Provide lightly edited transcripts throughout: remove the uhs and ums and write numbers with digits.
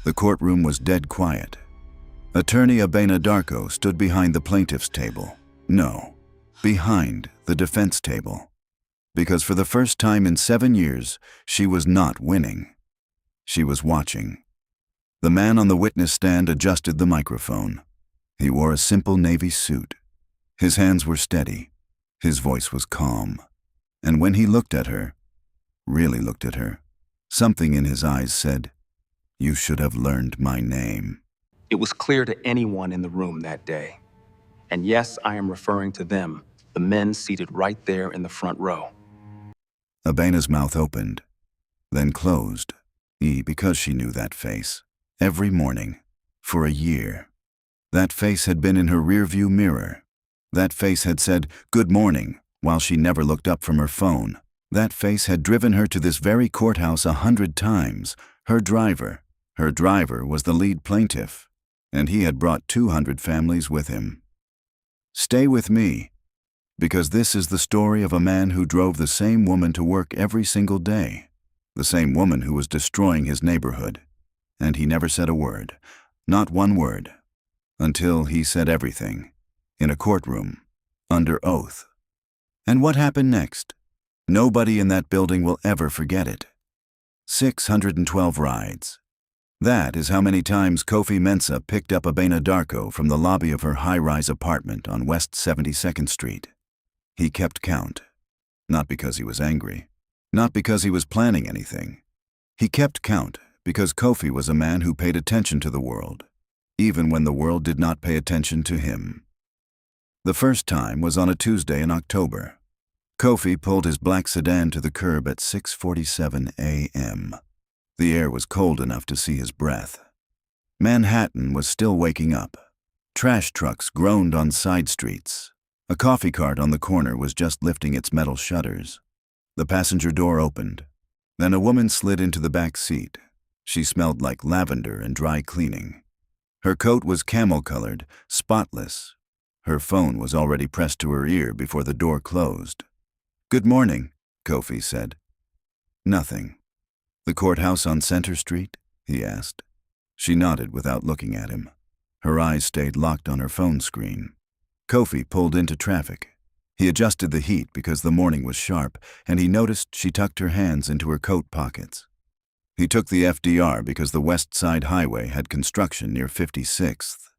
The courtroom was dead quiet. Attorney Abena Darko stood behind the plaintiff's table. No, behind the defense table. Because for the first time in 7 years, she was not winning. She was watching. The man on the witness stand adjusted the microphone. He wore a simple navy suit. His hands were steady. His voice was calm. And when he looked at her, really looked at her, something in his eyes said, "You should have learned my name." It was clear to anyone in the room that day. And yes, I am referring to them, the men seated right there in the front row. Abena's mouth opened, then closed, because she knew that face. Every morning, for a year. That face had been in her rearview mirror. That face had said, "Good morning," while she never looked up from her phone. That face had driven her to this very courthouse 100 times. Her driver was the lead plaintiff, and he had brought 200 families with him. Stay with me, because this is the story of a man who drove the same woman to work every single day, the same woman who was destroying his neighborhood. And he never said a word, not one word, until he said everything, in a courtroom, under oath. And what happened next? Nobody in that building will ever forget it. 612 rides. That is how many times Kofi Mensah picked up Abena Darko from the lobby of her high-rise apartment on West 72nd Street. He kept count. Not because he was angry. Not because he was planning anything. He kept count because Kofi was a man who paid attention to the world, even when the world did not pay attention to him. The first time was on a Tuesday in October. Kofi pulled his black sedan to the curb at 6:47 a.m. The air was cold enough to see his breath. Manhattan was still waking up. Trash trucks groaned on side streets. A coffee cart on the corner was just lifting its metal shutters. The passenger door opened. Then a woman slid into the back seat. She smelled like lavender and dry cleaning. Her coat was camel-colored, spotless. Her phone was already pressed to her ear before the door closed. "Good morning," Kofi said. "Nothing." "The courthouse on Center Street?" he asked. She nodded without looking at him. Her eyes stayed locked on her phone screen. Kofi pulled into traffic. He adjusted the heat because the morning was sharp, and he noticed she tucked her hands into her coat pockets. He took the FDR because the West Side Highway had construction near 56th.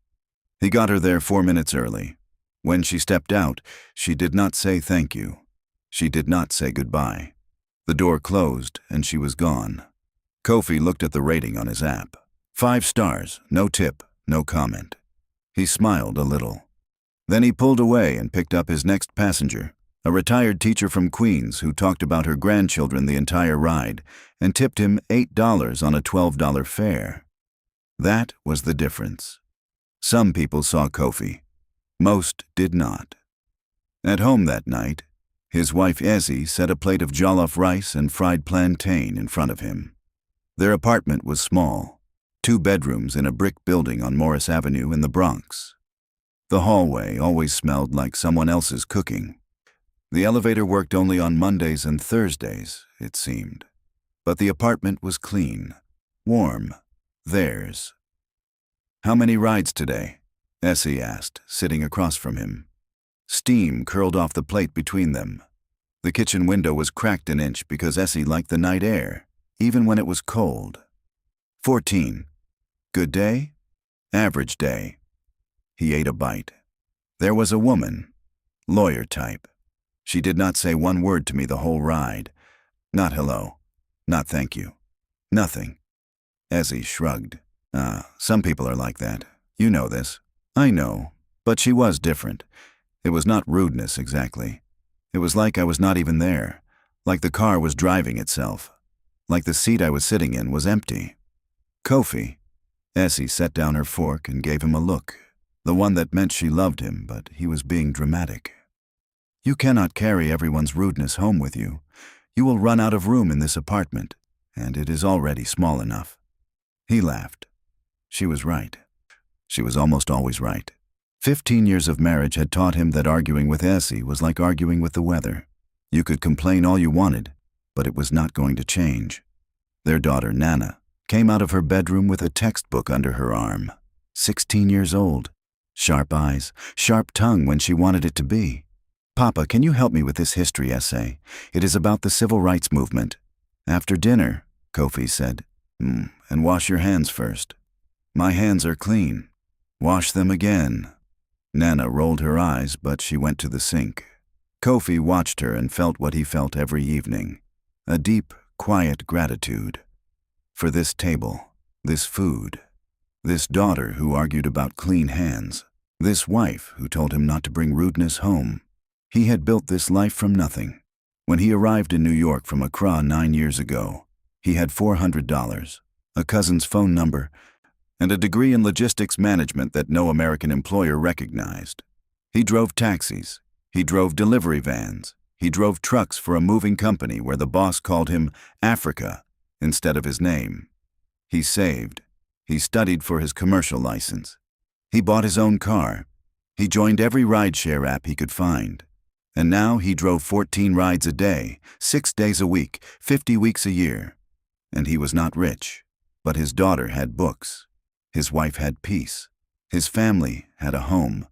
He got her there 4 minutes early. When she stepped out, she did not say thank you. She did not say goodbye. The door closed, and she was gone. Kofi looked at the rating on his app. 5 stars, no tip, no comment. He smiled a little. Then he pulled away and picked up his next passenger, a retired teacher from Queens who talked about her grandchildren the entire ride and tipped him $8 on a $12 fare. That was the difference. Some people saw Kofi. Most did not. At home that night, his wife Ezzy set a plate of jollof rice and fried plantain in front of him. Their apartment was small, 2 bedrooms in a brick building on Morris Avenue in the Bronx. The hallway always smelled like someone else's cooking. The elevator worked only on Mondays and Thursdays, it seemed. But the apartment was clean, warm, theirs. "How many rides today?" Essie asked, sitting across from him. Steam curled off the plate between them. The kitchen window was cracked an inch because Essie liked the night air, even when it was cold. 14. Good day? Average day. He ate a bite. There was a woman, lawyer type. She did not say one word to me the whole ride. Not hello. Not thank you. Nothing. Essie shrugged. Some people are like that. You know this. I know, but she was different. It was not rudeness exactly. It was like I was not even there, like the car was driving itself, like the seat I was sitting in was empty. "Kofi." Essie set down her fork and gave him a look, the one that meant she loved him, but he was being dramatic. "You cannot carry everyone's rudeness home with you. You will run out of room in this apartment, and it is already small enough." He laughed. She was right. She was almost always right. 15 years of marriage had taught him that arguing with Essie was like arguing with the weather. You could complain all you wanted, but it was not going to change. Their daughter, Nana, came out of her bedroom with a textbook under her arm. 16 years old. Sharp eyes, sharp tongue when she wanted it to be. "Papa, can you help me with this history essay? It is about the civil rights movement." "After dinner," Kofi said. And wash your hands first." "My hands are clean." "Wash them again." Nana rolled her eyes, but she went to the sink. Kofi watched her and felt what he felt every evening. A deep, quiet gratitude. For this table, this food, this daughter who argued about clean hands, this wife who told him not to bring rudeness home. He had built this life from nothing. When he arrived in New York from Accra 9 years ago, he had $400, a cousin's phone number, and a degree in logistics management that no American employer recognized. He drove taxis. He drove delivery vans. He drove trucks for a moving company where the boss called him Africa instead of his name. He saved. He studied for his commercial license. He bought his own car. He joined every rideshare app he could find. And now he drove 14 rides a day, 6 days a week, 50 weeks a year. And he was not rich, but his daughter had books. His wife had peace. His family had a home.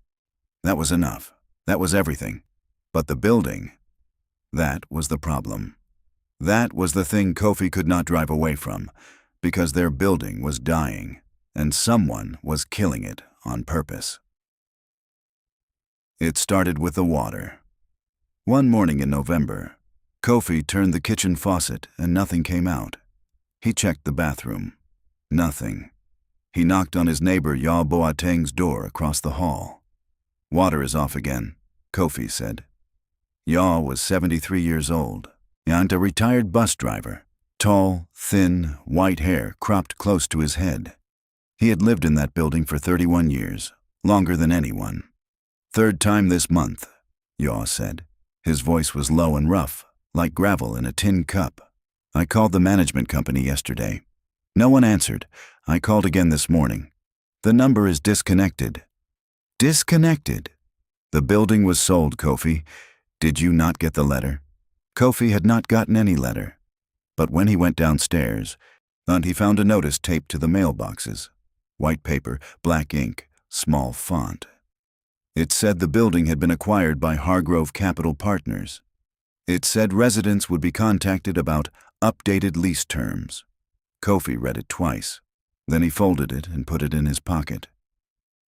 That was enough. That was everything. But the building, that was the problem. That was the thing Kofi could not drive away from, because their building was dying, and someone was killing it on purpose. It started with the water. One morning in November, Kofi turned the kitchen faucet and nothing came out. He checked the bathroom. Nothing. He knocked on his neighbor Yaw Boateng's door across the hall. "Water is off again," Kofi said. Yaw was 73 years old and a retired bus driver, tall, thin, white hair cropped close to his head. He had lived in that building for 31 years, longer than anyone. "Third time this month," Yaw said. His voice was low and rough, like gravel in a tin cup. "I called the management company yesterday. No one answered. I called again this morning. The number is disconnected." Disconnected? The building was sold, Kofi. Did you not get the letter? Kofi had not gotten any letter. But when he went downstairs, he found a notice taped to the mailboxes. White paper, black ink, small font. It said the building had been acquired by Hargrove Capital Partners. It said residents would be contacted about updated lease terms. Kofi read it twice. Then he folded it and put it in his pocket.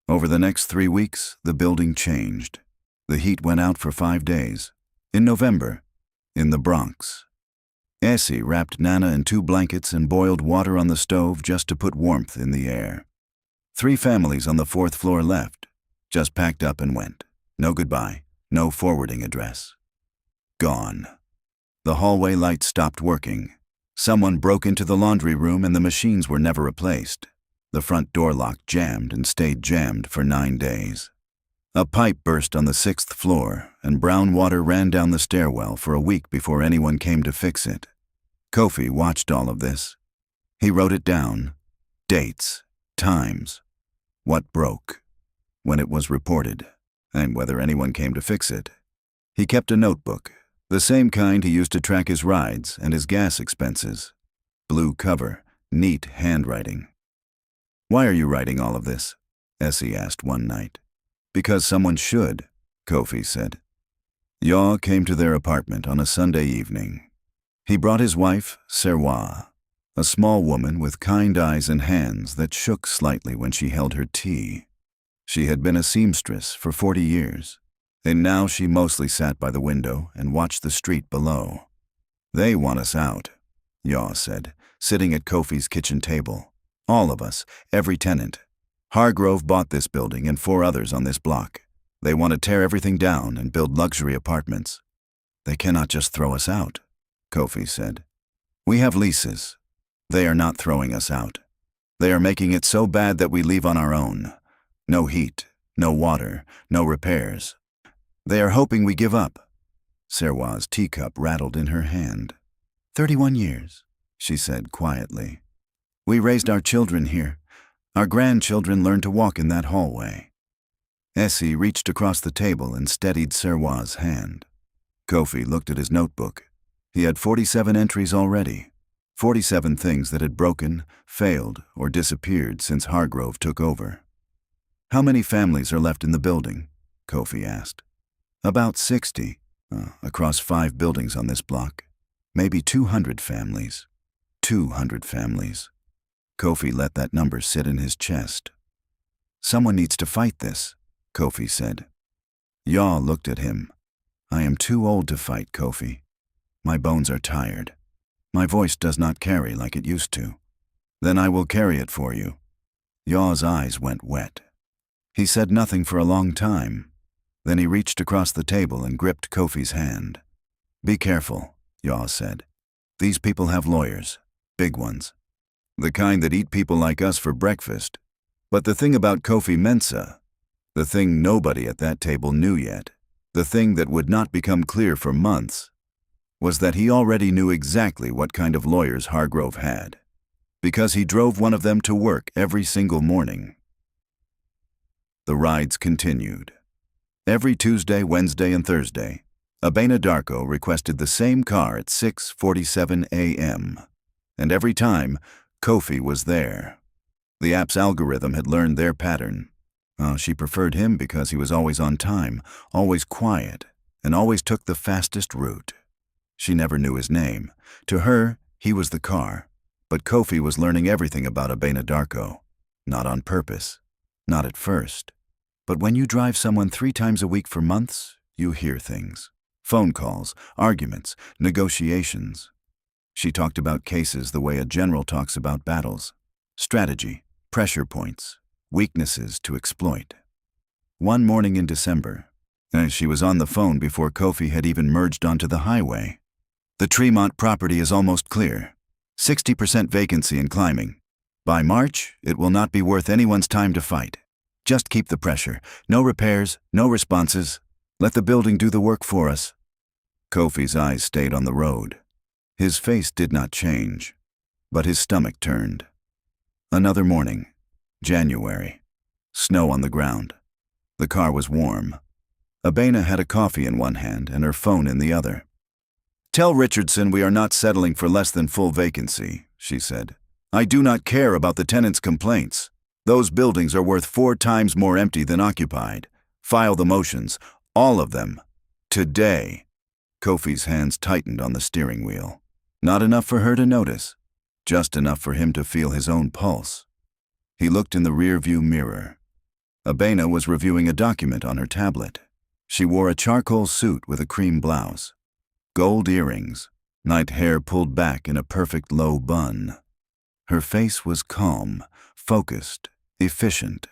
Over the next 3 weeks, the building changed. The heat went out for 5 days. In November, in the Bronx. Essie wrapped Nana in 2 blankets and boiled water on the stove just to put warmth in the air. 3 families on the 4th floor left. Just packed up and went. No goodbye, no forwarding address. Gone. The hallway lights stopped working. Someone broke into the laundry room and the machines were never replaced. The front door lock jammed and stayed jammed for 9 days. A pipe burst on the 6th floor and brown water ran down the stairwell for a week before anyone came to fix it. Kofi watched all of this. He wrote it down. Dates, times, what broke, when it was reported, and whether anyone came to fix it. He kept a notebook, the same kind he used to track his rides and his gas expenses. Blue cover, neat handwriting. "Why are you writing all of this?" Essie asked one night. "Because someone should," Kofi said. Yaw came to their apartment on a Sunday evening. He brought his wife, Serwa, a small woman with kind eyes and hands that shook slightly when she held her tea. She had been a seamstress for 40 years, and now she mostly sat by the window and watched the street below. "They want us out," Yaw said, sitting at Kofi's kitchen table. "All of us, every tenant. Hargrove bought this building and 4 others on this block. They want to tear everything down and build luxury apartments. They cannot just throw us out," Kofi said. "We have leases. They are not throwing us out. They are making it so bad that we leave on our own. No heat, no water, no repairs. They are hoping we give up." Serwa's teacup rattled in her hand. 31 years, she said quietly. "We raised our children here. Our grandchildren learned to walk in that hallway." Essie reached across the table and steadied Serwa's hand. Kofi looked at his notebook. He had 47 entries already. 47 things that had broken, failed, or disappeared since Hargrove took over. How many families are left in the building? Kofi asked. About 60, across 5 buildings on this block. Maybe 200 families. 200 families. Kofi let that number sit in his chest. Someone needs to fight this, Kofi said. Yaw looked at him. I am too old to fight, Kofi. My bones are tired. My voice does not carry like it used to. Then I will carry it for you. Yaw's eyes went wet. He said nothing for a long time. Then he reached across the table and gripped Kofi's hand. Be careful, Yaw said. These people have lawyers, big ones. The kind that eat people like us for breakfast. But the thing about Kofi Mensah, the thing nobody at that table knew yet, the thing that would not become clear for months, was that he already knew exactly what kind of lawyers Hargrove had, because he drove one of them to work every single morning. The rides continued. Every Tuesday, Wednesday, and Thursday, Abena Darko requested the same car at 6:47 a.m., and every time, Kofi was there. The app's algorithm had learned their pattern. She preferred him because he was always on time, always quiet, and always took the fastest route. She never knew his name. To her, he was the car, but Kofi was learning everything about Abena Darko. Not on purpose, not at first. But when you drive someone 3 times a week for months, you hear things. Phone calls, arguments, negotiations. She talked about cases the way a general talks about battles. Strategy, pressure points, weaknesses to exploit. One morning in December, she was on the phone before Kofi had even merged onto the highway. The Tremont property is almost clear. 60% vacancy and climbing. By March, it will not be worth anyone's time to fight. Just keep the pressure. No repairs, no responses. Let the building do the work for us. Kofi's eyes stayed on the road. His face did not change, but his stomach turned. Another morning, January. Snow on the ground. The car was warm. Abena had a coffee in one hand and her phone in the other. Tell Richardson we are not settling for less than full vacancy, she said. I do not care about the tenants' complaints. Those buildings are worth 4 times more empty than occupied. File the motions, all of them. Today. Kofi's hands tightened on the steering wheel. Not enough for her to notice, just enough for him to feel his own pulse. He looked in the rear-view mirror. Abena was reviewing a document on her tablet. She wore a charcoal suit with a cream blouse. Gold earrings, night hair pulled back in a perfect low bun. Her face was calm, focused, efficient.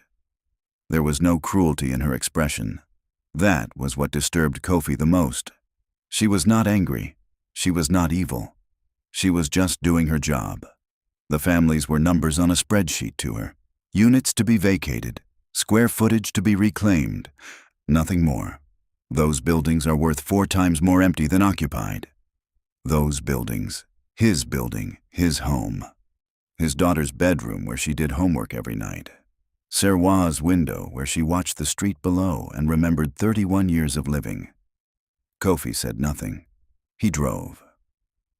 There was no cruelty in her expression. That was what disturbed Kofi the most. She was not angry. She was not evil. She was just doing her job. The families were numbers on a spreadsheet to her. Units to be vacated, square footage to be reclaimed. Nothing more. Those buildings are worth 4 times more empty than occupied. Those buildings, his building, his home. His daughter's bedroom where she did homework every night. Serwa's window where she watched the street below and remembered 31 years of living. Kofi said nothing. He drove.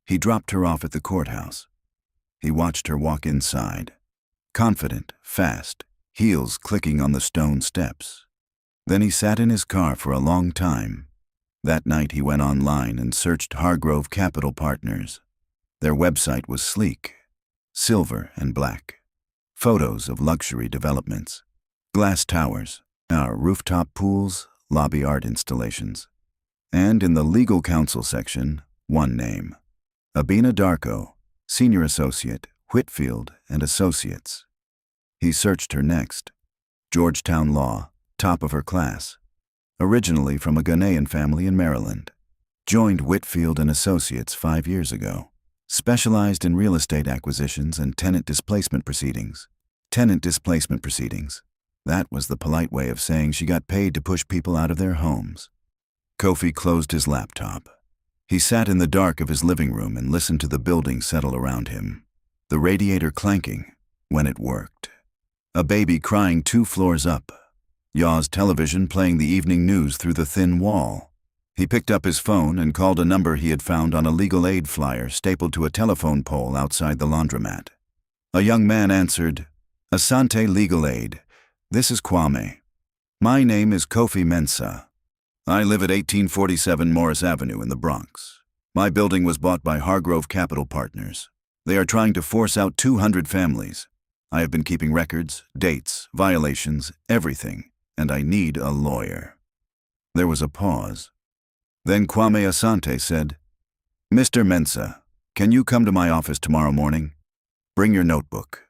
He dropped her off at the courthouse. He watched her walk inside. Confident, fast, heels clicking on the stone steps. Then he sat in his car for a long time. That night he went online and searched Hargrove Capital Partners. Their website was sleek, silver and black. Photos of luxury developments, glass towers, our rooftop pools, lobby art installations. And in the legal counsel section, one name. Abena Darko, Senior Associate, Whitfield and Associates. He searched her next. Georgetown Law, top of her class. Originally from a Ghanaian family in Maryland. Joined Whitfield and Associates 5 years ago. Specialized in real estate acquisitions and tenant displacement proceedings. Tenant displacement proceedings. That was the polite way of saying she got paid to push people out of their homes. Kofi closed his laptop. He sat in the dark of his living room and listened to the building settle around him. The radiator clanking when it worked. A baby crying 2 floors up. Yaw's television playing the evening news through the thin wall. He picked up his phone and called a number he had found on a legal aid flyer stapled to a telephone pole outside the laundromat. A young man answered, "Asante Legal Aid. This is Kwame. My name is Kofi Mensah. I live at 1847 Morris Avenue in the Bronx. My building was bought by Hargrove Capital Partners. They are trying to force out 200 families. I have been keeping records, dates, violations, everything, and I need a lawyer." There was a pause. Then Kwame Asante said, "Mr. Mensah, can you come to my office tomorrow morning? Bring your notebook.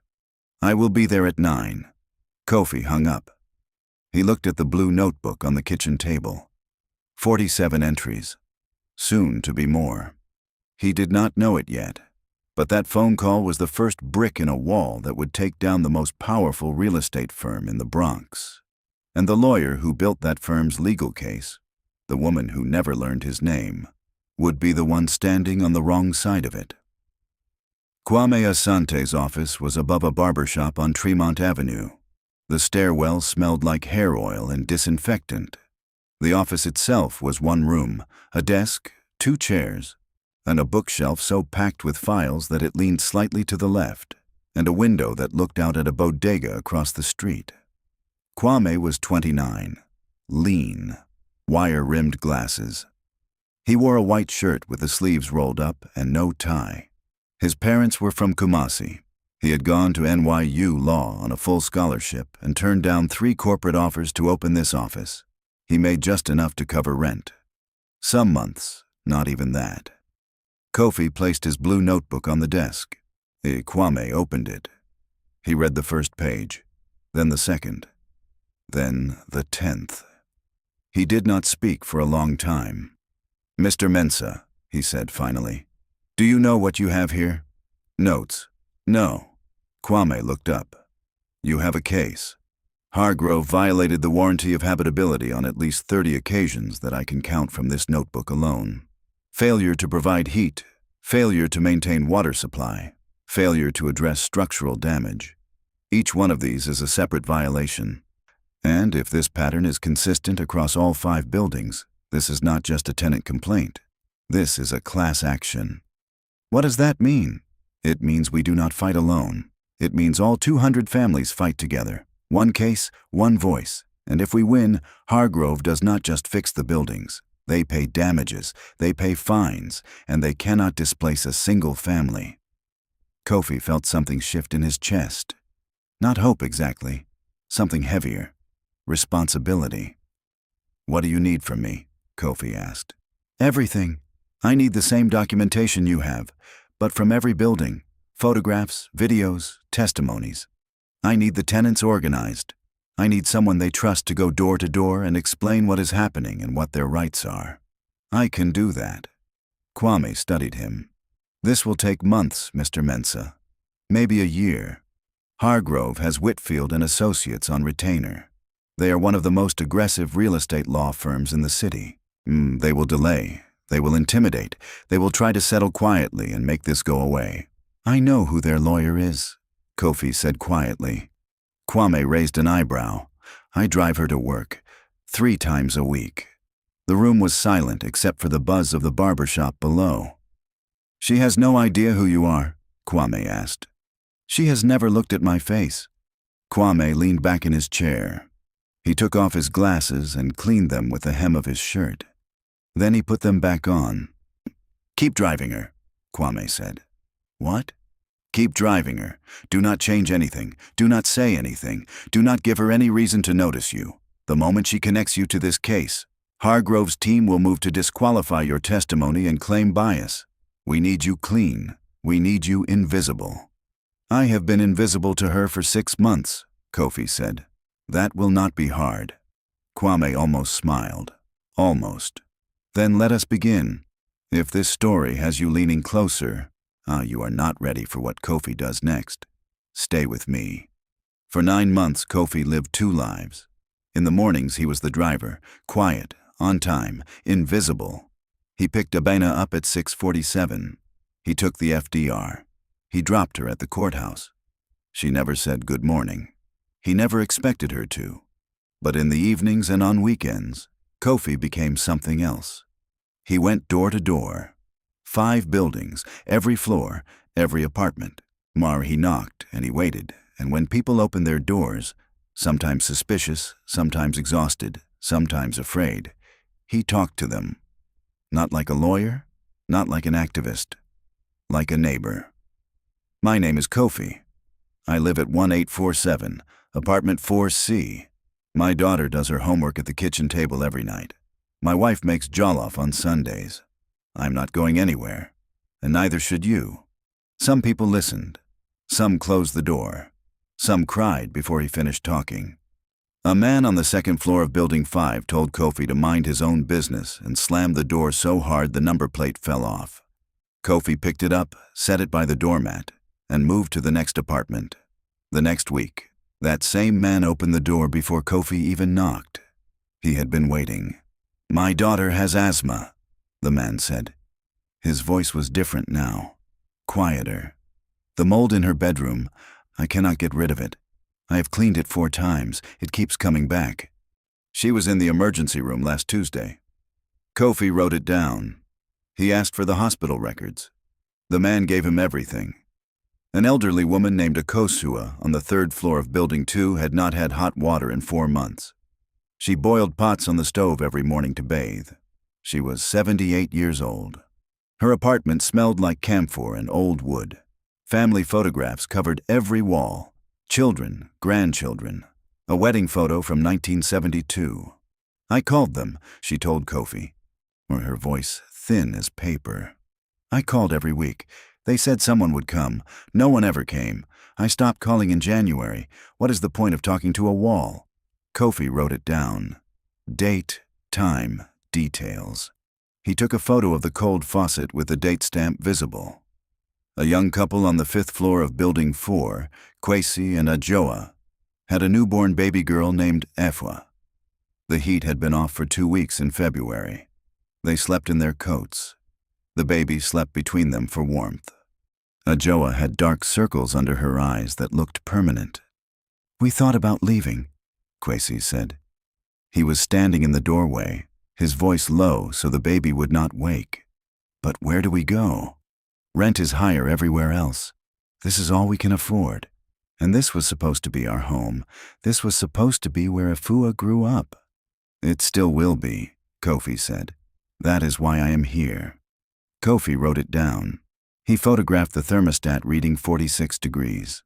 I will be there at 9. Kofi hung up. He looked at the blue notebook on the kitchen table. 47 entries. Soon to be more. He did not know it yet, but that phone call was the first brick in a wall that would take down the most powerful real estate firm in the Bronx. And the lawyer who built that firm's legal case, the woman who never learned his name, would be the one standing on the wrong side of it. Kwame Asante's office was above a barber shop on Tremont Avenue. The stairwell smelled like hair oil and disinfectant. The office itself was one room, a desk, 2 chairs, and a bookshelf so packed with files that it leaned slightly to the left, and a window that looked out at a bodega across the street. Kwame was 29, lean, wire-rimmed glasses. He wore a white shirt with the sleeves rolled up and no tie. His parents were from Kumasi. He had gone to NYU Law on a full scholarship and turned down 3 corporate offers to open this office. He made just enough to cover rent. Some months, not even that. Kofi placed his blue notebook on the desk. Kwame opened it. He read the first page, then the second, then the 10th. He did not speak for a long time. "Mr. Mensah," he said finally, "do you know what you have here?" "Notes." "No." Kwame looked up. "You have a case. Hargrove violated the warranty of habitability on at least 30 occasions that I can count from this notebook alone. Failure to provide heat, failure to maintain water supply, failure to address structural damage. Each one of these is a separate violation. And if this pattern is consistent across all 5 buildings, this is not just a tenant complaint. This is a class action." "What does that mean?" "It means we do not fight alone. It means all 200 families fight together. One case, one voice. And if we win, Hargrove does not just fix the buildings. They pay damages, they pay fines, and they cannot displace a single family." Kofi felt something shift in his chest. Not hope exactly. Something heavier. Responsibility. "What do you need from me?" Kofi asked. "Everything. I need the same documentation you have, but from every building. Photographs, videos, testimonies. I need the tenants organized. I need someone they trust to go door to door and explain what is happening and what their rights are. I can do that." Kwame studied him. "This will take months, Mr. Mensah. Maybe a year. Hargrove has Whitfield and Associates on retainer. They are one of the most aggressive real estate law firms in the city. They will delay. They will intimidate. They will try to settle quietly and make this go away." "I know who their lawyer is," Kofi said quietly. Kwame raised an eyebrow. "I drive her to work 3 times a week." The room was silent except for the buzz of the barber shop below. "She has no idea who you are?" Kwame asked. "She has never looked at my face." Kwame leaned back in his chair. He took off his glasses and cleaned them with the hem of his shirt. Then he put them back on. "Keep driving her," Kwame said. "What?" "Keep driving her. Do not change anything. Do not say anything. Do not give her any reason to notice you. The moment she connects you to this case, Hargrove's team will move to disqualify your testimony and claim bias. We need you clean. We need you invisible." "I have been invisible to her for 6 months," Kofi said. "That will not be hard." Kwame almost smiled. Almost. "Then let us begin. If this story has you leaning closer, you are not ready for what Kofi does next. Stay with me." For 9 months, Kofi lived 2 lives. In the mornings, he was the driver, quiet, on time, invisible. He picked Abena up at 6:47. He took the FDR. He dropped her at the courthouse. She never said good morning. He never expected her to. But in the evenings and on weekends, Kofi became something else. He went door to door. 5 buildings, every floor, every apartment. He knocked and he waited, and when people opened their doors, sometimes suspicious, sometimes exhausted, sometimes afraid, he talked to them. Not like a lawyer, not like an activist, like a neighbor. My name is Kofi. I live at 1847, apartment 4C. My daughter does her homework at the kitchen table every night. My wife makes jollof on Sundays. I'm not going anywhere, and neither should you. Some people listened. Some closed the door. Some cried before he finished talking. A man on the 2nd floor of Building 5 told Kofi to mind his own business and slammed the door so hard the number plate fell off. Kofi picked it up, set it by the doormat, and moved to the next apartment. The next week, that same man opened the door before Kofi even knocked. He had been waiting. "My daughter has asthma," the man said. His voice was different now, quieter. "The mold in her bedroom, I cannot get rid of it. I have cleaned it 4 times. It keeps coming back. She was in the emergency room last Tuesday." Kofi wrote it down. He asked for the hospital records. The man gave him everything. An elderly woman named Akosua on the 3rd floor of Building 2 had not had hot water in 4 months. She boiled pots on the stove every morning to bathe. She was 78 years old. Her apartment smelled like camphor and old wood. Family photographs covered every wall. Children, grandchildren. A wedding photo from 1972. "I called them," she told Kofi, her voice thin as paper. "I called every week. They said someone would come. No one ever came. I stopped calling in January. What is the point of talking to a wall?" Kofi wrote it down. Date, time, details. He took a photo of the cold faucet with the date stamp visible. A young couple on the 5th floor of Building 4, Kwesi and Ajoa, had a newborn baby girl named Efwa. The heat had been off for 2 weeks in February. They slept in their coats. The baby slept between them for warmth. Ajoa had dark circles under her eyes that looked permanent. "We thought about leaving," Kwesi said. He was standing in the doorway, his voice low so the baby would not wake. "But where do we go? Rent is higher everywhere else. This is all we can afford. And this was supposed to be our home. This was supposed to be where Afua grew up." "It still will be," Kofi said. "That is why I am here." Kofi wrote it down. He photographed the thermostat reading 46 degrees.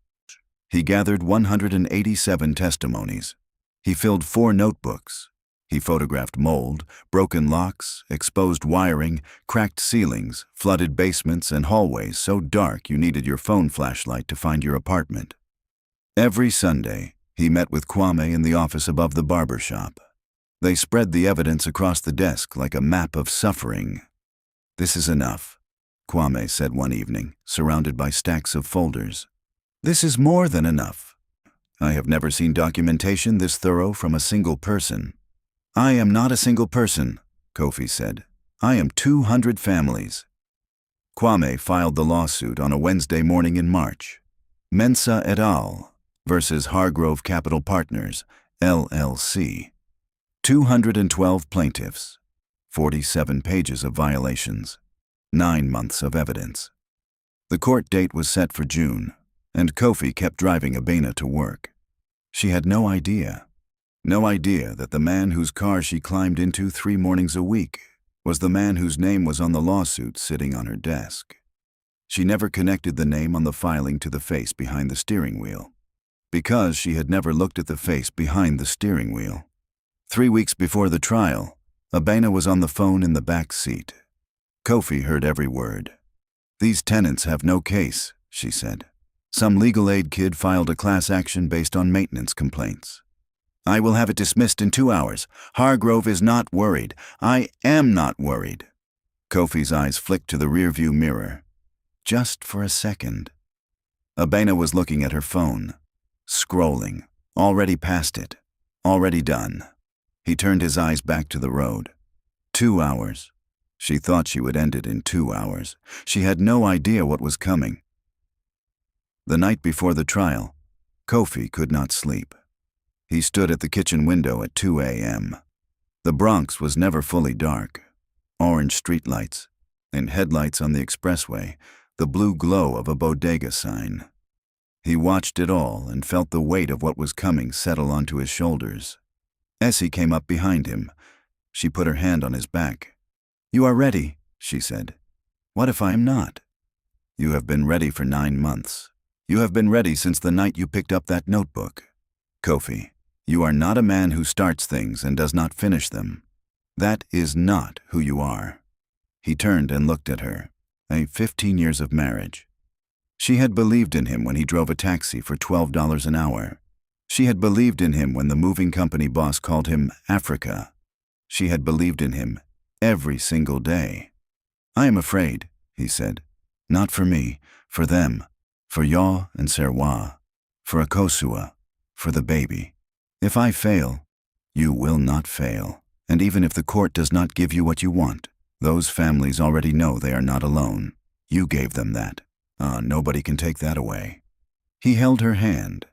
He gathered 187 testimonies. He filled 4 notebooks. He photographed mold, broken locks, exposed wiring, cracked ceilings, flooded basements, and hallways so dark you needed your phone flashlight to find your apartment. Every Sunday, he met with Kwame in the office above the barber shop. They spread the evidence across the desk like a map of suffering. "This is enough," Kwame said one evening, surrounded by stacks of folders. "This is more than enough. I have never seen documentation this thorough from a single person." "I am not a single person," Kofi said. "I am 200 families." Kwame filed the lawsuit on a Wednesday morning in March. Mensa et al. Versus Hargrove Capital Partners, LLC. 212 plaintiffs, 47 pages of violations, 9 months of evidence. The court date was set for June, and Kofi kept driving Abena to work. She had no idea that the man whose car she climbed into 3 mornings a week was the man whose name was on the lawsuit sitting on her desk. She never connected the name on the filing to the face behind the steering wheel, because she had never looked at the face behind the steering wheel. 3 weeks before the trial, Abena was on the phone in the back seat. Kofi heard every word. "These tenants have no case," she said. "Some legal aid kid filed a class action based on maintenance complaints. I will have it dismissed in 2 hours. Hargrove is not worried. I am not worried." Kofi's eyes flicked to the rearview mirror. Just for a second. Abena was looking at her phone, scrolling, already past it, already done. He turned his eyes back to the road. 2 hours. She thought she would end it in 2 hours. She had no idea what was coming. The night before the trial, Kofi could not sleep. He stood at the kitchen window at 2 a.m. The Bronx was never fully dark. orange streetlights, and headlights on the expressway, the blue glow of a bodega sign. He watched it all and felt the weight of what was coming settle onto his shoulders. Essie came up behind him. She put her hand on his back. "You are ready," she said. "What if I am not?" "You have been ready for 9 months. You have been ready since the night you picked up that notebook. Kofi, you are not a man who starts things and does not finish them. That is not who you are." He turned and looked at her. 15 years of marriage. She had believed in him when he drove a taxi for $12 an hour. She had believed in him when the moving company boss called him Africa. She had believed in him every single day. "I am afraid," he said. "Not for me, for them, for Yaw and Serwa, for Akosua, for the baby. If I fail, you will not fail. And even if the court does not give you what you want, those families already know they are not alone. You gave them that. Nobody can take that away." He held her hand.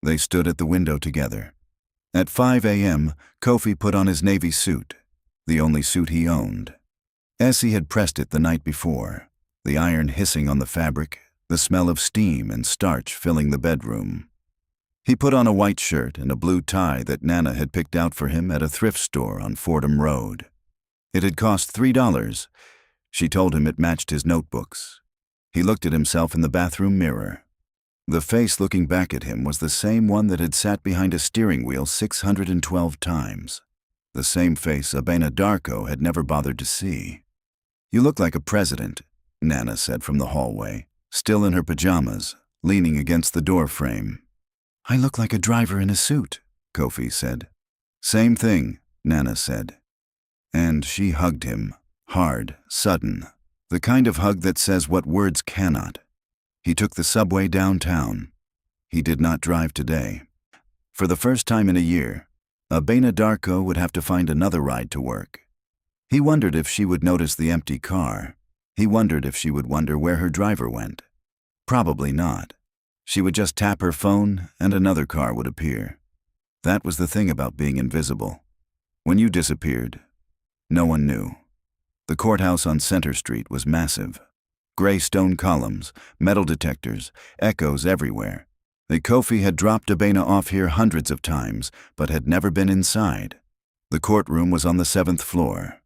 They stood at the window together. At 5 a.m., Kofi put on his navy suit, the only suit he owned. Essie had pressed it the night before, the iron hissing on the fabric, the smell of steam and starch filling the bedroom. He put on a white shirt and a blue tie that Nana had picked out for him at a thrift store on Fordham Road. It had cost $3. She told him it matched his notebooks. He looked at himself in the bathroom mirror. The face looking back at him was the same one that had sat behind a steering wheel 612 times. The same face Abena Darko had never bothered to see. "You look like a president," Nana said from the hallway, still in her pajamas, leaning against the door frame. "I look like a driver in a suit," Kofi said. "Same thing," Nana said. And she hugged him, hard, sudden, the kind of hug that says what words cannot. He took the subway downtown. He did not drive today. For the first time in a year, Abena Darko would have to find another ride to work. He wondered if she would notice the empty car. He wondered if she would wonder where her driver went. Probably not. She would just tap her phone and another car would appear. That was the thing about being invisible. When you disappeared, no one knew. The courthouse on Center Street was massive. Gray stone columns, metal detectors, echoes everywhere. The Kofi had dropped Abena off here hundreds of times, but had never been inside. The courtroom was on the 7th floor.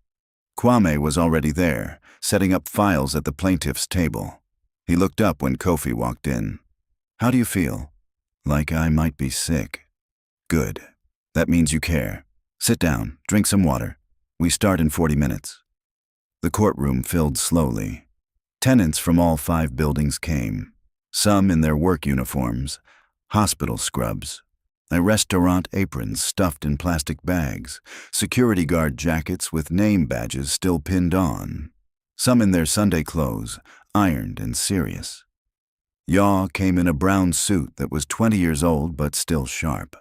Kwame was already there, setting up files at the plaintiff's table. He looked up when Kofi walked in. "How do you feel?" "Like I might be sick." "Good. That means you care. Sit down, drink some water. We start in 40 minutes. The courtroom filled slowly. Tenants from all 5 buildings came, some in their work uniforms, hospital scrubs, restaurant aprons stuffed in plastic bags, security guard jackets with name badges still pinned on, some in their Sunday clothes, ironed and serious. Yaw came in a brown suit that was 20 years old but still sharp.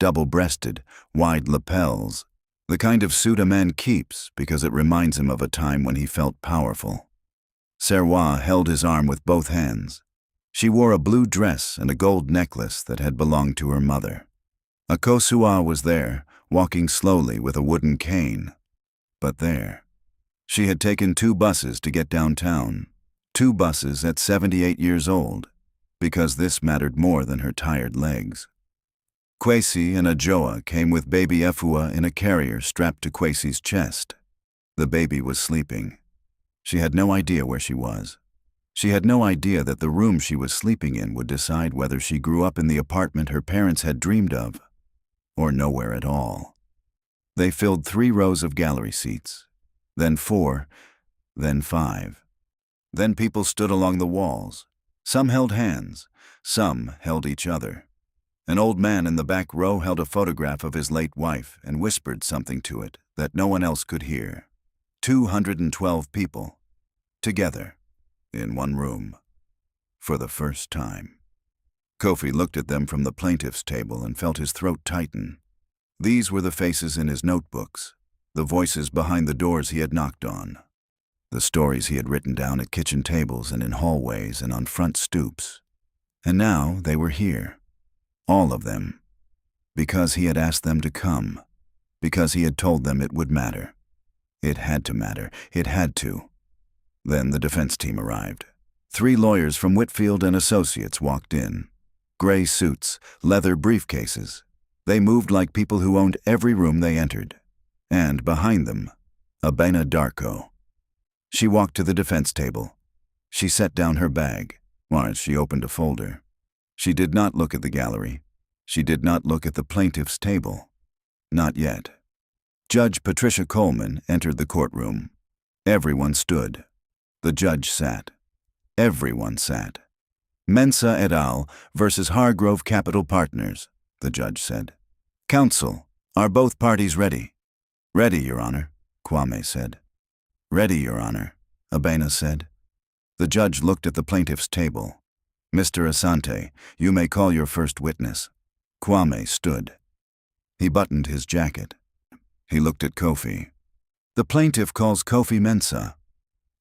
Double-breasted, wide lapels, the kind of suit a man keeps because it reminds him of a time when he felt powerful. Serwa held his arm with both hands. She wore a blue dress and a gold necklace that had belonged to her mother. Akosua was there, walking slowly with a wooden cane. But there. She had taken 2 buses to get downtown, 2 buses at 78 years old, because this mattered more than her tired legs. Kwesi and Ajoa came with baby Efua in a carrier strapped to Kwesi's chest. The baby was sleeping. She had no idea where she was. She had no idea that the room she was sleeping in would decide whether she grew up in the apartment her parents had dreamed of, or nowhere at all. They filled 3 rows of gallery seats, then 4, then 5. Then people stood along the walls. Some held hands, some held each other. An old man in the back row held a photograph of his late wife and whispered something to it that no one else could hear. 212 people, together, in one room, for the first time. Kofi looked at them from the plaintiff's table and felt his throat tighten. These were the faces in his notebooks, the voices behind the doors he had knocked on, the stories he had written down at kitchen tables and in hallways and on front stoops. And now they were here. All of them, because he had asked them to come, because he had told them it would matter. It had to matter. It had to. Then the defense team arrived. 3 lawyers from Whitfield and Associates walked in. Gray suits, leather briefcases. They moved like people who owned every room they entered. And behind them, Abena Darko. She walked to the defense table. She set down her bag, while she opened a folder. She did not look at the gallery. She did not look at the plaintiff's table. Not yet. Judge Patricia Coleman entered the courtroom. Everyone stood. The judge sat. Everyone sat. Mensah et al. Versus Hargrove Capital Partners, the judge said. Counsel, are both parties ready? Ready, Your Honor, Kwame said. Ready, Your Honor, Abena said. The judge looked at the plaintiff's table. Mr. Asante, you may call your first witness. Kwame stood. He buttoned his jacket. He looked at Kofi. The plaintiff calls Kofi Mensah.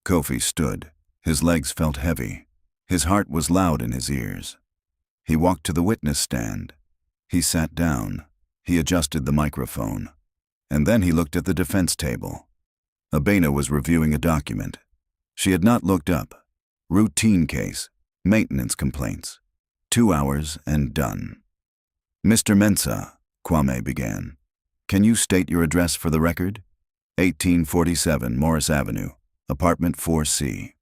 Kofi stood. His legs felt heavy. His heart was loud in his ears. He walked to the witness stand. He sat down. He adjusted the microphone. And then he looked at the defense table. Abena was reviewing a document. She had not looked up. Routine case. Maintenance complaints. 2 hours and done. Mr. Mensah, Kwame began. Can you state your address for the record? 1847 Morris Avenue, apartment 4C,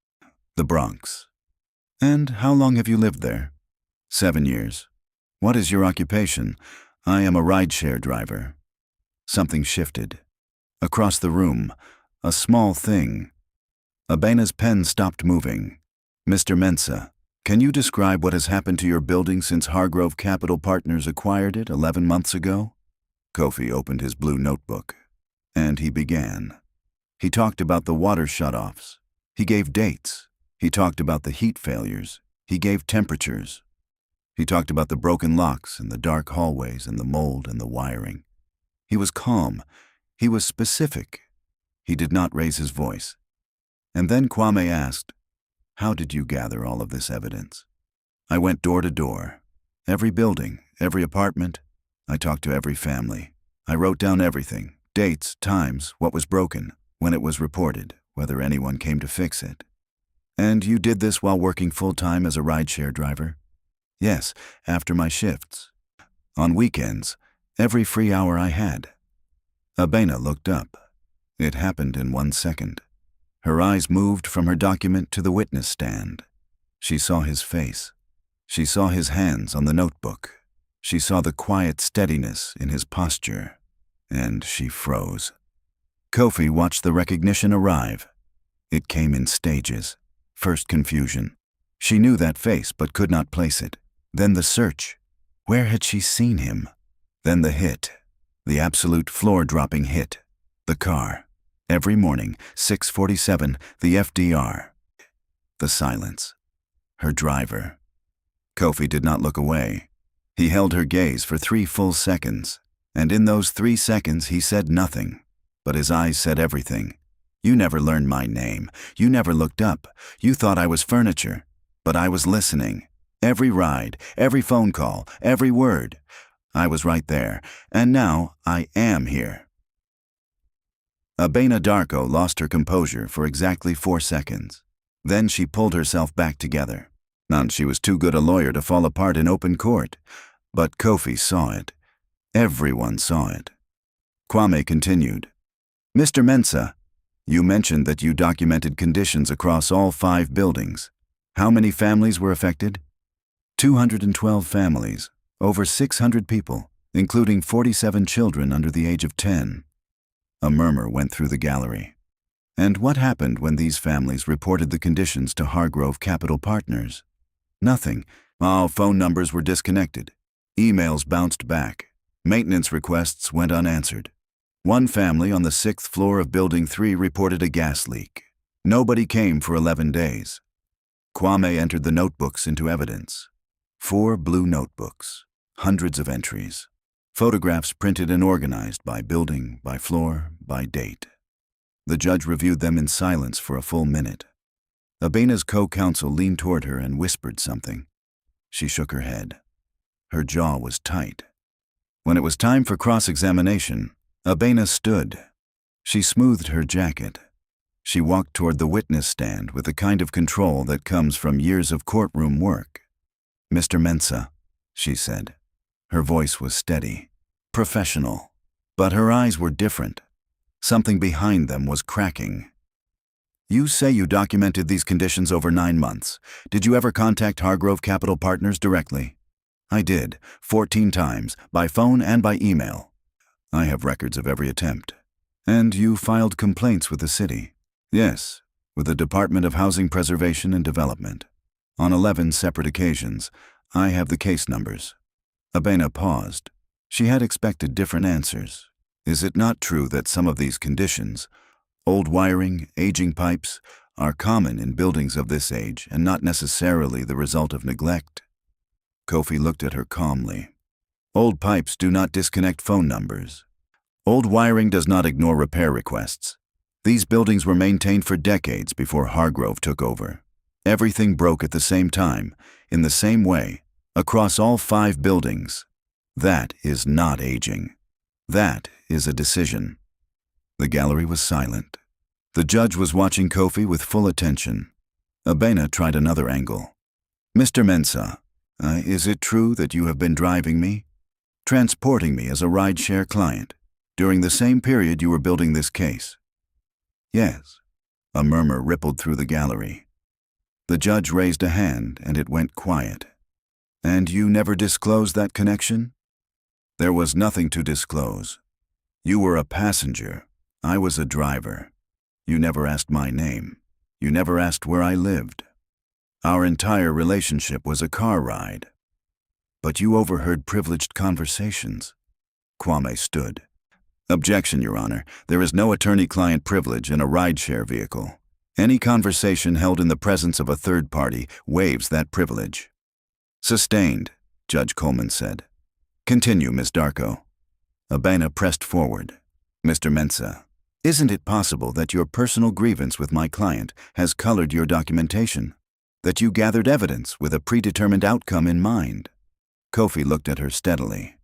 the Bronx. And how long have you lived there? 7 years. What is your occupation? I am a rideshare driver. Something shifted. Across the room, a small thing. Abena's pen stopped moving. Mr. Mensah, can you describe what has happened to your building since Hargrove Capital Partners acquired it 11 months ago? Kofi opened his blue notebook, and he began. He talked about the water shutoffs. He gave dates. He talked about the heat failures. He gave temperatures. He talked about the broken locks and the dark hallways and the mold and the wiring. He was calm. He was specific. He did not raise his voice. And then Kwame asked, how did you gather all of this evidence? I went door to door. Every building, every apartment. I talked to every family. I wrote down everything, dates, times, what was broken, when it was reported, whether anyone came to fix it. And you did this while working full-time as a rideshare driver? Yes, after my shifts. On weekends, every free hour I had. Abena looked up. It happened in 1 second. Her eyes moved from her document to the witness stand. She saw his face. She saw his hands on the notebook. She saw the quiet steadiness in his posture, and she froze. Kofi watched the recognition arrive. It came in stages. First confusion. She knew that face but could not place it. Then the search. Where had she seen him? Then the hit. The absolute floor-dropping hit. The car. Every morning, 6:47, the FDR. The silence. Her driver. Kofi did not look away. He held her gaze for 3 full seconds, and in those 3 seconds he said nothing, but his eyes said everything. You never learned my name. You never looked up. You thought I was furniture, but I was listening. Every ride, every phone call, every word. I was right there, and now I am here. Abena Darko lost her composure for exactly 4 seconds. Then she pulled herself back together. And she was too good a lawyer to fall apart in open court. But Kofi saw it. Everyone saw it. Kwame continued. Mr. Mensah, you mentioned that you documented conditions across all 5 buildings. How many families were affected? 212 families, over 600 people, including 47 children under the age of 10. A murmur went through the gallery. And what happened when these families reported the conditions to Hargrove Capital Partners? Nothing. All phone numbers were disconnected. Emails bounced back. Maintenance requests went unanswered. One family on the 6th floor of Building 3 reported a gas leak. Nobody came for 11 days. Kwame entered the notebooks into evidence. 4 blue notebooks, hundreds of entries. Photographs printed and organized by building, by floor, by date. The judge reviewed them in silence for a full minute. Abena's co-counsel leaned toward her and whispered something. She shook her head. Her jaw was tight. When it was time for cross-examination, Abena stood. She smoothed her jacket. She walked toward the witness stand with the kind of control that comes from years of courtroom work. "Mr. Mensah," she said. Her voice was steady, professional, but her eyes were different. Something behind them was cracking. "You say you documented these conditions over 9 months. Did you ever contact Hargrove Capital Partners directly?" "I did, 14 times, by phone and by email. I have records of every attempt." "And you filed complaints with the city?" "Yes, with the Department of Housing Preservation and Development. On 11 separate occasions. I have the case numbers." Abena paused. She had expected different answers. "Is it not true that some of these conditions, old wiring, aging pipes, are common in buildings of this age and not necessarily the result of neglect?" Kofi looked at her calmly. "Old pipes do not disconnect phone numbers. Old wiring does not ignore repair requests. These buildings were maintained for decades before Hargrove took over. Everything broke at the same time, in the same way, across all 5 buildings. That is not aging. That is a decision." The gallery was silent. The judge was watching Kofi with full attention. Abena tried another angle. "Mr. Mensah, is it true that you have been driving me, transporting me as a rideshare client, during the same period you were building this case?" "Yes." A murmur rippled through the gallery. The judge raised a hand and it went quiet. "And you never disclosed that connection?" "There was nothing to disclose. You were a passenger. I was a driver. You never asked my name. You never asked where I lived. Our entire relationship was a car ride. But you overheard privileged conversations." Kwame stood. "Objection, Your Honor. There is no attorney-client privilege in a rideshare vehicle. Any conversation held in the presence of a third party waives that privilege." "Sustained," Judge Coleman said. "Continue, Ms. Darko." Abena pressed forward. "Mr. Mensah, isn't it possible that your personal grievance with my client has colored your documentation? That you gathered evidence with a predetermined outcome in mind?" Kofi looked at her steadily.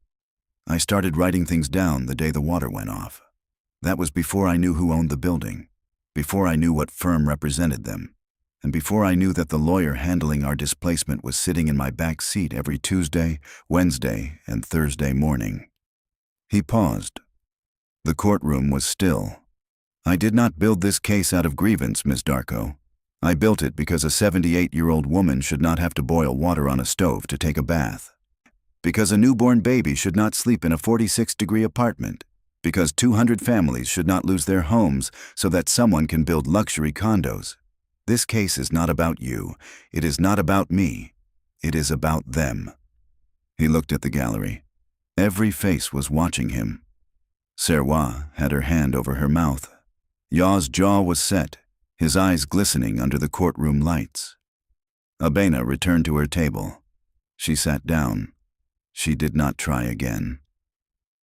"I started writing things down the day the water went off. That was before I knew who owned the building, before I knew what firm represented them, and before I knew that the lawyer handling our displacement was sitting in my back seat every Tuesday, Wednesday, and Thursday morning." He paused. The courtroom was still. "I did not build this case out of grievance, Ms. Darko. I built it because a 78-year-old woman should not have to boil water on a stove to take a bath. Because a newborn baby should not sleep in a 46-degree apartment. Because 200 families should not lose their homes so that someone can build luxury condos. This case is not about you. It is not about me. It is about them." He looked at the gallery. Every face was watching him. Serwa had her hand over her mouth. Yaw's jaw was set, his eyes glistening under the courtroom lights. Abena returned to her table. She sat down. She did not try again.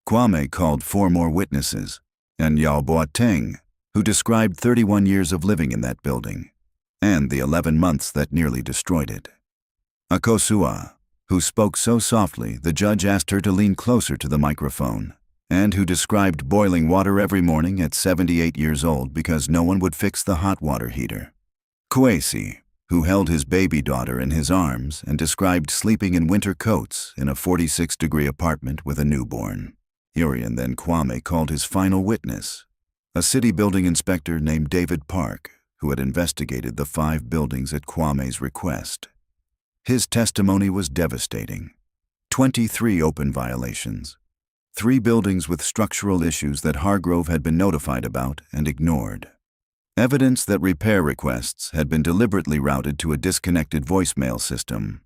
Kwame called 4 more witnesses, and Yao Boateng, who described 31 years of living in that building, and the 11 months that nearly destroyed it. Akosua, who spoke so softly the judge asked her to lean closer to the microphone, and who described boiling water every morning at 78 years old because no one would fix the hot water heater. Kwesi, who held his baby daughter in his arms and described sleeping in winter coats in a 46-degree apartment with a newborn. Urian then Kwame called his final witness, a city building inspector named David Park, who had investigated the 5 buildings at Kwame's request. His testimony was devastating. 23 open violations. 3 buildings with structural issues that Hargrove had been notified about and ignored. Evidence that repair requests had been deliberately routed to a disconnected voicemail system.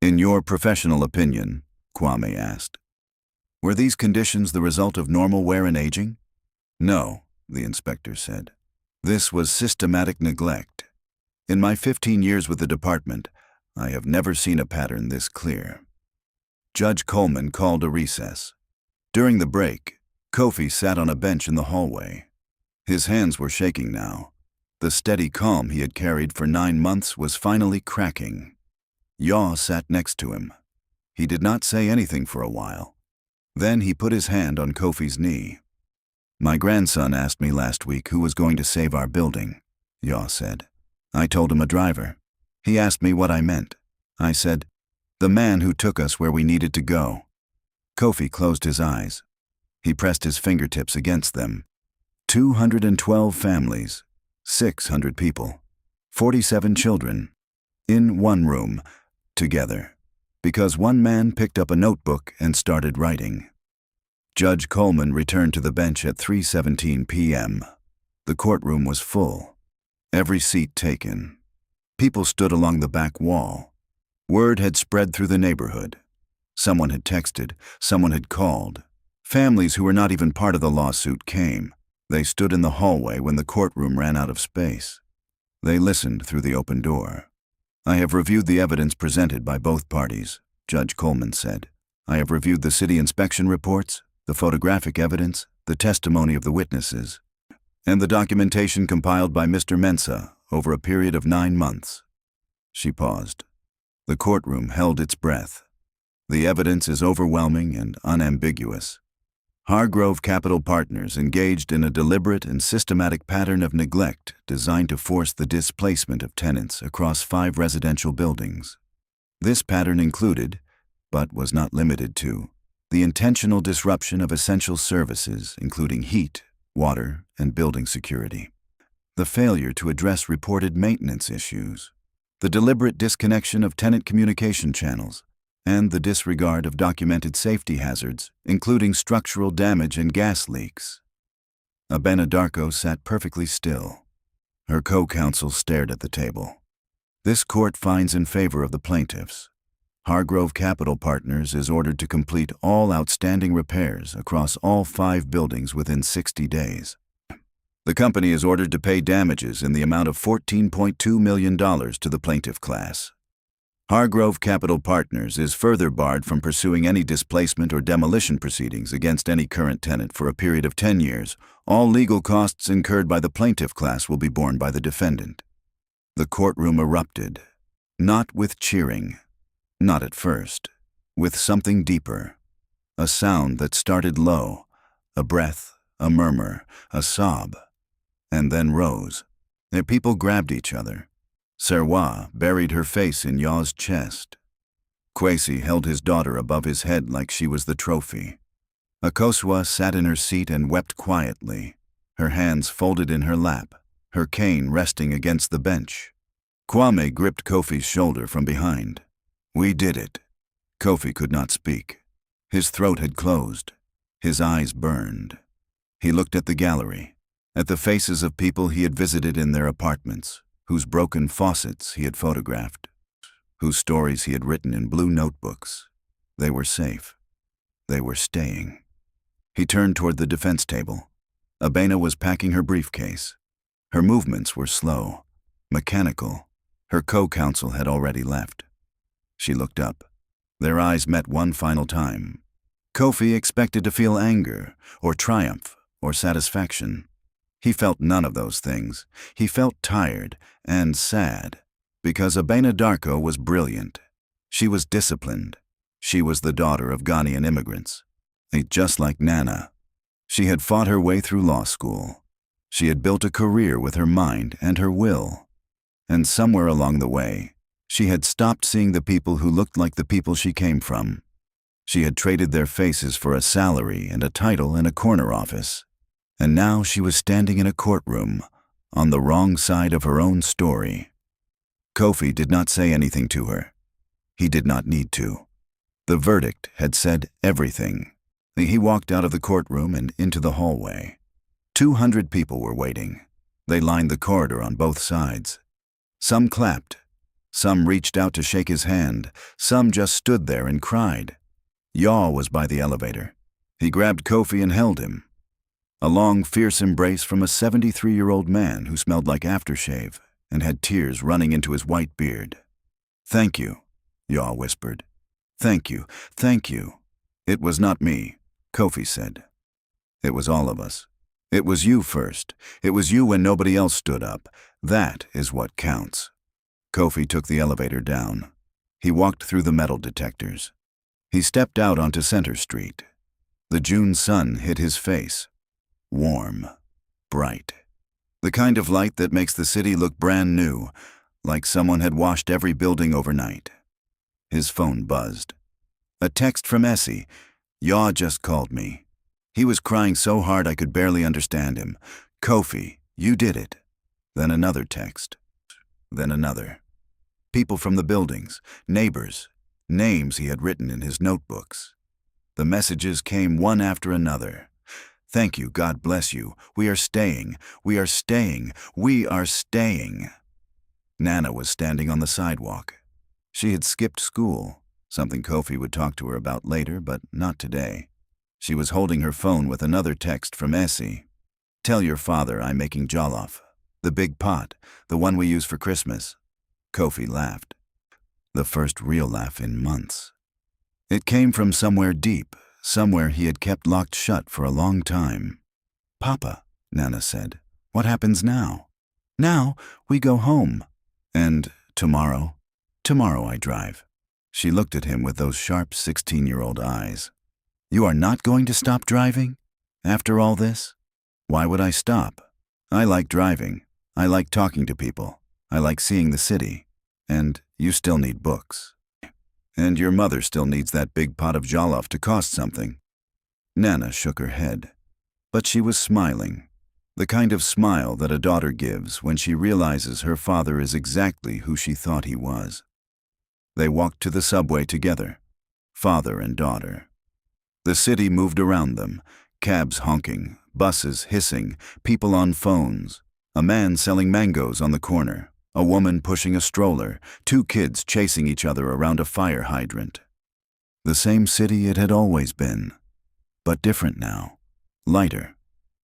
"In your professional opinion," Kwame asked, "were these conditions the result of normal wear and aging?" "No," the inspector said. "This was systematic neglect. In my 15 years with the department, I have never seen a pattern this clear." Judge Coleman called a recess. During the break, Kofi sat on a bench in the hallway. His hands were shaking now. The steady calm he had carried for 9 months was finally cracking. Yaw sat next to him. He did not say anything for a while. Then he put his hand on Kofi's knee. My grandson asked me last week who was going to save our building, Yaw said. I told him a driver. He asked me what I meant. I said, the man who took us where we needed to go. Kofi closed his eyes. He pressed his fingertips against them. 212 families, 600 people, 47 children, in one room, together, because one man picked up a notebook and started writing. Judge Coleman returned to the bench at 3:17 p.m. The courtroom was full, every seat taken. People stood along the back wall. Word had spread through the neighborhood. Someone had texted, someone had called. Families who were not even part of the lawsuit came. They stood in the hallway when the courtroom ran out of space. They listened through the open door. I have reviewed the evidence presented by both parties, Judge Coleman said. I have reviewed the city inspection reports, the photographic evidence, the testimony of the witnesses, and the documentation compiled by Mr. Mensah over a period of 9 months. She paused. The courtroom held its breath. The evidence is overwhelming and unambiguous. Hargrove Capital Partners engaged in a deliberate and systematic pattern of neglect designed to force the displacement of tenants across 5 residential buildings. This pattern included, but was not limited to, the intentional disruption of essential services, including heat, water, and building security, the failure to address reported maintenance issues, the deliberate disconnection of tenant communication channels, and the disregard of documented safety hazards, including structural damage and gas leaks. Abena Darko sat perfectly still. Her co-counsel stared at the table. This court finds in favor of the plaintiffs. Hargrove Capital Partners is ordered to complete all outstanding repairs across all 5 buildings within 60 days. The company is ordered to pay damages in the amount of $14.2 million to the plaintiff class. Hargrove Capital Partners is further barred from pursuing any displacement or demolition proceedings against any current tenant for a period of 10 years. All legal costs incurred by the plaintiff class will be borne by the defendant. The courtroom erupted, not with cheering, not at first, with something deeper, a sound that started low, a breath, a murmur, a sob, and then rose. The people grabbed each other. Serwa buried her face in Yaw's chest. Kwesi held his daughter above his head like she was the trophy. Akosua sat in her seat and wept quietly, her hands folded in her lap, her cane resting against the bench. Kwame gripped Kofi's shoulder from behind. We did it. Kofi could not speak. His throat had closed. His eyes burned. He looked at the gallery, at the faces of people he had visited in their apartments, whose broken faucets he had photographed, whose stories he had written in blue notebooks. They were safe. They were staying. He turned toward the defense table. Abena was packing her briefcase. Her movements were slow, mechanical. Her co-counsel had already left. She looked up. Their eyes met one final time. Kofi expected to feel anger, or triumph, or satisfaction. He felt none of those things. He felt tired and sad, because Abena Darko was brilliant. She was disciplined. She was the daughter of Ghanaian immigrants. Just like Nana. She had fought her way through law school. She had built a career with her mind and her will. And somewhere along the way, she had stopped seeing the people who looked like the people she came from. She had traded their faces for a salary and a title in a corner office. And now she was standing in a courtroom, on the wrong side of her own story. Kofi did not say anything to her. He did not need to. The verdict had said everything. He walked out of the courtroom and into the hallway. 200 people were waiting. They lined the corridor on both sides. Some clapped. Some reached out to shake his hand. Some just stood there and cried. Yaw was by the elevator. He grabbed Kofi and held him. A long, fierce embrace from a 73-year-old man who smelled like aftershave and had tears running into his white beard. Thank you, Yaw whispered. Thank you, thank you. It was not me, Kofi said. It was all of us. It was you first. It was you when nobody else stood up. That is what counts. Kofi took the elevator down. He walked through the metal detectors. He stepped out onto Center Street. The June sun hit his face. warm, bright. The kind of light that makes the city look brand new, like someone had washed every building overnight. His phone buzzed. A text from Essie. "Yaw just called me." He was crying so hard I could barely understand him. "Kofi, you did it." Then another text. Then another. People from the buildings, neighbors, names he had written in his notebooks. The messages came one after another. "Thank you, God bless you. We are staying. We are staying. We are staying." Nana was standing on the sidewalk. She had skipped school, something Kofi would talk to her about later, but not today. She was holding her phone with another text from Essie. "Tell your father I'm making jollof. The big pot, the one we use for Christmas." Kofi laughed. The first real laugh in months. It came from somewhere deep, somewhere he had kept locked shut for a long time. "Papa," Nana said, "what happens now?" "Now we go home." "And tomorrow?" "Tomorrow I drive." She looked at him with those sharp 16-year-old eyes. "You are not going to stop driving? After all this?" "Why would I stop? I like driving. I like talking to people. I like seeing the city. And you still need books. And your mother still needs that big pot of jollof to cost something." Nana shook her head. But she was smiling. The kind of smile that a daughter gives when she realizes her father is exactly who she thought he was. They walked to the subway together, father and daughter. The city moved around them, cabs honking, buses hissing, people on phones, a man selling mangoes on the corner, a woman pushing a stroller, two kids chasing each other around a fire hydrant. The same city it had always been, but different now, lighter,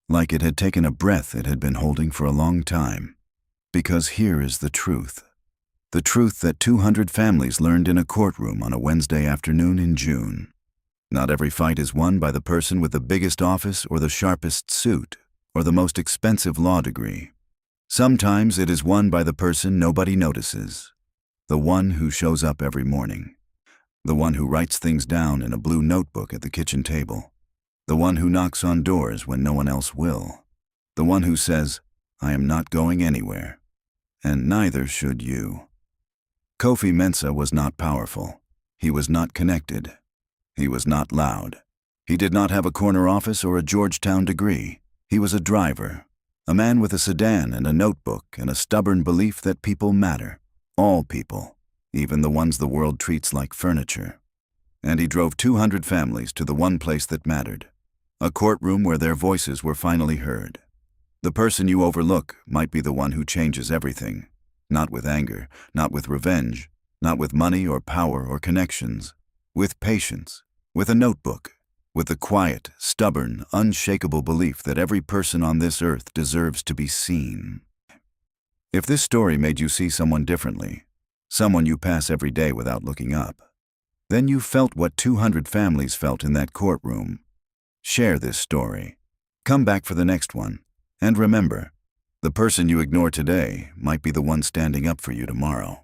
like it had taken a breath it had been holding for a long time. Because here is the truth. The truth that 200 families learned in a courtroom on a Wednesday afternoon in June. Not every fight is won by the person with the biggest office or the sharpest suit or the most expensive law degree. Sometimes it is won by the person nobody notices, the one who shows up every morning, the one who writes things down in a blue notebook at the kitchen table, the one who knocks on doors when no one else will, the one who says, "I am not going anywhere," and neither should you. Kofi Mensah was not powerful. He was not connected. He was not loud. He did not have a corner office or a Georgetown degree. He was a driver, a man with a sedan and a notebook and a stubborn belief that people matter. All people, even the ones the world treats like furniture. And he drove 200 families to the one place that mattered, a courtroom where their voices were finally heard. The person you overlook might be the one who changes everything. Not with anger, not with revenge, not with money or power or connections. With patience, with a notebook, with the quiet, stubborn, unshakable belief that every person on this earth deserves to be seen. If this story made you see someone differently, someone you pass every day without looking up, then you felt what 200 families felt in that courtroom. Share this story. Come back for the next one. And remember, the person you ignore today might be the one standing up for you tomorrow.